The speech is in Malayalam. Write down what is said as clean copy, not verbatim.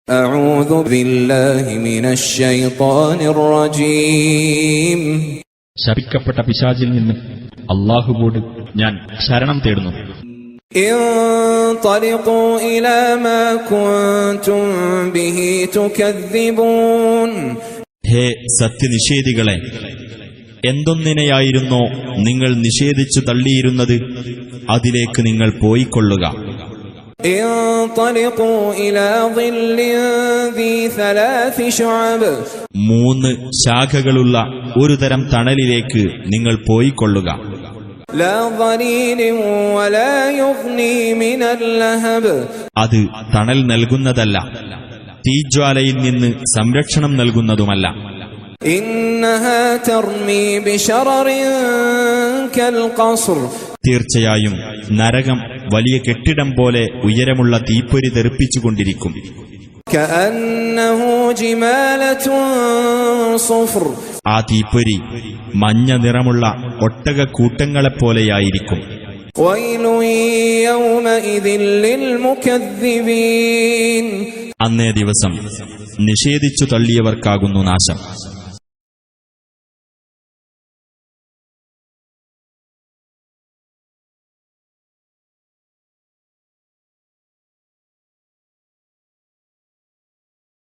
അഊദു ബില്ലാഹി മിനശ് ശൈത്വാനിർ റജീം. ശപിക്കപ്പെട്ട പിശാചിൽ നിന്ന് അല്ലാഹുവോട് ഞാൻ ശരണം തേടുന്നു. ഇൻതലിഖൂ ഇലാ മാ കുൻതും ബിഹി തുകദ്ദിബൂൻ. ഹേ സത്യനിഷേധികളെ, എന്തൊന്നിനെയായിരുന്നോ നിങ്ങൾ നിഷേധിച്ചു തള്ളിയിരുന്നത് അതിലേക്ക് നിങ്ങൾ പോയിക്കൊള്ളുക. ഇൻതലിഖൂ ഇലാ ദില്ലിൻ ദീ സലാസി ശുഅബ്. 3 ശാഖകളുള്ള ഒരു തരം തണലിലേക്ക് നിങ്ങൾ പോയിക്കൊള്ളുക. ലാ ദലീലിൻ വലാ യുഗ്നി മിനൽ ലഹബ്. അത് തണൽ നൽകുന്നതല്ല, തീജ്വാലയിൽ നിന്ന് സംരക്ഷണം നൽകുന്നതുമല്ല. ഇന്നഹാ തർമീ ബിശററിൻ കൽ ഖസ്ർ. തീർച്ചയായും നരകം വലിയ കെട്ടിടം പോലെ ഉയരമുള്ള തീപ്പൊരി തെറിപ്പിച്ചുകൊണ്ടിരിക്കും. കഅന്നഹു ജിമാലത്തുൻ സുഫർ. ആ തീപ്പൊരി മഞ്ഞ നിറമുള്ള ഒട്ടകക്കൂട്ടങ്ങളെപ്പോലെയായിരിക്കും. വൈലുൻ യൗമഇദിൻ ലിൽമുകദ്ദിബീൻ. അന്നേ ദിവസം നിഷേധിച്ചു തള്ളിയവർക്കാകുന്നു നാശം.